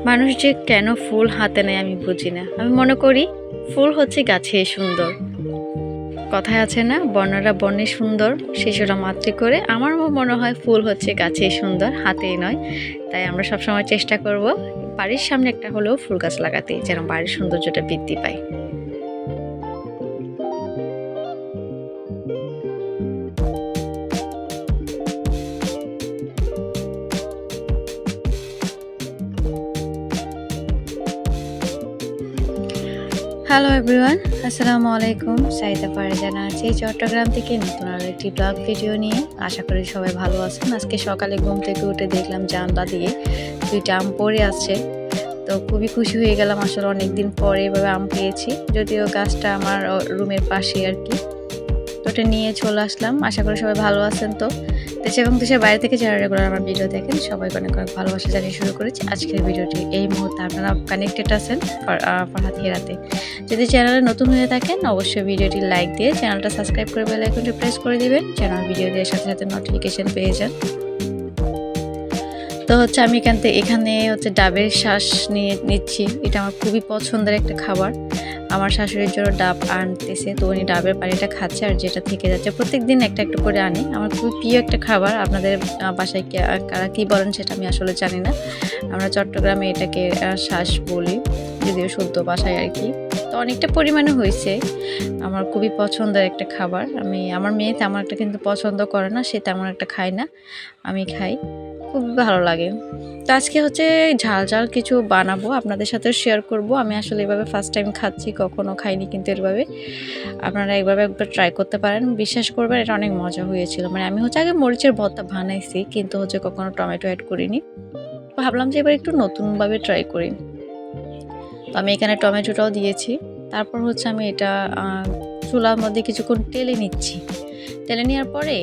মানুষ যে কেন ফুল হাতে নেয় আমি বুঝি না। আমি মনে করি ফুল হচ্ছে গাছে সুন্দর। কথায় আছে না, বর্ণরা বর্ণে সুন্দর, শিশুরা মাতৃ করে। আমার মনে হয় ফুল হচ্ছে গাছে সুন্দর, হাতেই নয়। তাই আমরা সবসময় চেষ্টা করব বাড়ির সামনে একটা হলেও ফুল গাছ লাগাতে, যেন বাড়ির সৌন্দর্যটা বৃদ্ধি পায়। হ্যালো এভরিওয়ান, আসসালামু আলাইকুম। সাইদা ফারজানা আছি চট্টগ্রাম থেকে নতুন আরও একটি ব্লগ ভিডিও নিয়ে। আশা করি সবাই ভালো আছেন। আজকে সকালে ঘুম থেকে উঠে দেখলাম জানলা দিয়ে 2টা আম পড়ে আছে। তো খুবই খুশি হয়ে গেলাম, আসলে অনেকদিন পরে এভাবে আম পেয়েছি। যদিও গাছটা আমার রুমের পাশে আর কি। তো ওটা নিয়ে চলে আসলাম। আশা করি সবাই ভালো আছেন। তো দেশে এবং দেশের বাইরে থেকে যারা রেগুলার আমার ভিডিও দেখেন সবাইকে অনেক অনেক ভালোবাসা জানিয়ে শুরু করেছি আজকের ভিডিওটি। এই মুহূর্তে আপনারা কানেক্টেড আছেন ফারহাদ হিরাতে। যদি চ্যানেলে নতুন হয়ে থাকেন অবশ্যই ভিডিওটি লাইক দিয়ে চ্যানেলটা সাবস্ক্রাইব করে বেল আইকনটি প্রেস করে দিবেন, চ্যানেল ভিডিও দেওয়ার সাথে সাথে নোটিফিকেশন পেয়ে যান। তো হচ্ছে আমি এখানে হচ্ছে ডাবের শ্বাস নিচ্ছি। এটা আমার খুবই পছন্দের একটা খাবার। আমার শাশুড়ির জন্য ডাব আনতেছে, তো উনি ডাবের পানিটা খাচ্ছে আর যেটা থেকে যাচ্ছে প্রত্যেকদিন একটা একটু করে আনি। আমার খুবই প্রিয় একটা খাবার। আপনাদের বাসায় কারা কী বলেন সেটা আমি আসলে জানি না। আমরা চট্টগ্রামে এটাকে শ্বাস বলি, যদিও শুদ্ধ বাসায় আর কি। তো অনেকটা পরিমাণে হয়েছে। আমার খুবই পছন্দের একটা খাবার। আমার মেয়ে তেমন একটা কিন্তু পছন্দ করে না, সে তেমন একটা খায় না, আমি খাই, খুব ভালো লাগে। তো আজকে হচ্ছে ঝাল ঝাল কিছু বানাবো, আপনাদের সাথে শেয়ার করব। আমি আসলে এভাবে ফার্স্ট টাইম খাচ্ছি, কখনো খাইনি কিন্তু এভাবে। আপনারা একবার ট্রাই করতে পারেন, বিশ্বাস করবেন এটা অনেক মজা হয়েছিল। মানে আমি হচ্ছে আগে মরিচের ভর্তা বানাইছি, কিন্তু হচ্ছে কখনো টমেটো অ্যাড করিনি। ভাবলাম যে এবার একটু নতুনভাবে ট্রাই করি। তো আমি এখানে টমেটোটাও দিয়েছি। তারপর হচ্ছে আমি এটা চুলার মধ্যে কিছুক্ষণ টেলে নিচ্ছি। টেলে নেওয়ার পরে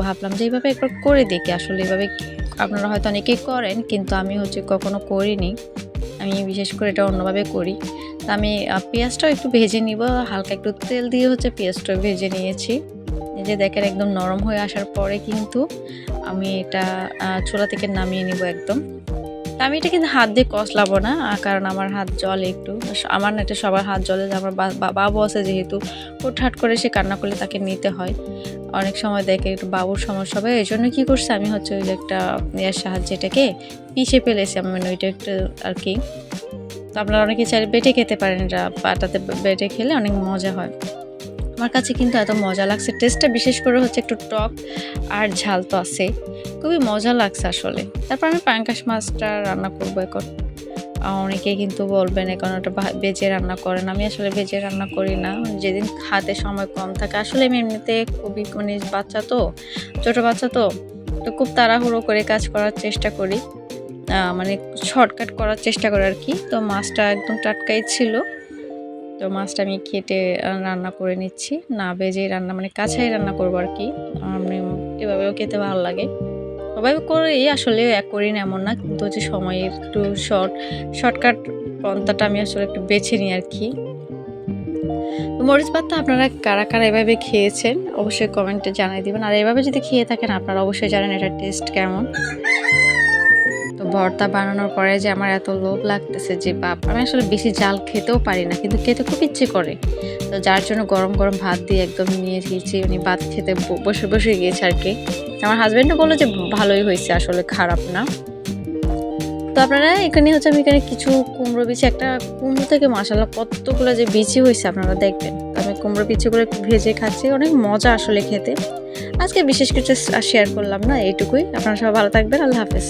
ভাবলাম যে এইভাবে একবার করে দেখি। আসলে এভাবে আপনারা হয়তো অনেকেই করেন, কিন্তু আমি হচ্ছে কখনো করিনি। আমি বিশেষ করে এটা অন্যভাবে করি। তো আমি পেঁয়াজটাও একটু ভেজে নিব, হালকা একটু তেল দিয়ে হচ্ছে পেঁয়াজটাও ভেজে নিয়েছি। এই যে দেখেন একদম নরম হয়ে আসার পরে কিন্তু আমি এটা চুলা থেকে নামিয়ে নিব একদম। আমি এটা কিন্তু হাত দিয়ে কষলাবো না, কারণ আমার হাত জলে একটু। আমার না এটা সবার হাত জলে, আমার বাবু আছে যেহেতু, হুটহাট করে সে কান্না করলে তাকে নিতে হয়। অনেক সময় দেখে একটু বাবুর সমস্যা হবে, এই জন্য কী করছে আমি হচ্ছে ওই যে একটা ইয়ের সাহায্যে এটাকে পিষে ফেলেছি। আমি মানে ওইটা একটু আর কি। তো আপনারা অনেকে চাইলে বেটে খেতে পারেন, এটা পাটাতে বেটে খেলে অনেক মজা হয়। আমার কাছে কিন্তু এত মজা লাগছে, টেস্টটা বিশেষ করে হচ্ছে একটু টক আর ঝাল তো আছে, খুবই মজা লাগছে আসলে। তারপর আমি পাঙ্গাস মাছটা রান্না করবো এখন। অনেকেই কিন্তু বলবেন এখন ওটা ভেজে রান্না করেন, আমি আসলে ভেজে রান্না করি না। যেদিন হাতে সময় কম থাকে, আসলে আমি এমনিতে খুবই মানে বাচ্চা তো, ছোটো বাচ্চা তো খুব তাড়াহুড়ো করে কাজ করার চেষ্টা করি, মানে শর্টকাট করার চেষ্টা করি আর কি। তো মাছটা একদম টাটকাই ছিল। তো মাছটা আমি কেটে রান্না করে নিচ্ছি, না ভেজেই রান্না, মানে কাঁচাই রান্না করবো আর কি। আমি এভাবেও খেতে ভালো লাগে, ওভাবে করে আসলে করি না এমন না, কিন্তু হচ্ছে সময় একটু শর্টকাট পন্থাটা আমি আসলে একটু বেছে নিই আর কি। তো মরিচ ভর্তা আপনারা কারা কারা এভাবে খেয়েছেন অবশ্যই কমেন্টে জানিয়ে দিবেন। আর এভাবে যদি খেয়ে থাকেন আপনারা অবশ্যই জানেন এটার টেস্ট কেমন। তো ভর্তা বানানোর পরে যে আমার এত লোভ লাগতেছে যে বাপ, আমি আসলে বেশি জাল খেতেও পারি না, কিন্তু খেতে খুব ইচ্ছে করে। তো যার জন্য গরম গরম ভাত দিয়ে একদম নিয়ে গিয়েছি, উনি ভাত খেতে বসে গিয়েছে আর কি। আমার হাজব্যান্ডও বললো যে ভালোই হয়েছে, আসলে খারাপ না। তো আপনারা এখানে হচ্ছে আমি এখানে কিছু কুমড়ো বিচি, একটা কুমড়ো থেকে মাশাআল্লাহ কতগুলো যে বিচি হয়েছে আপনারা দেখবেন। তো আমি কুমড়ো বিচিগুলো একটু ভেজে খাচ্ছি, অনেক মজা আসলে খেতে। আজকে বিশেষ কিছু শেয়ার করলাম না, এইটুকুই। আপনারা সবাই ভালো থাকবেন, আল্লাহ হাফেজ।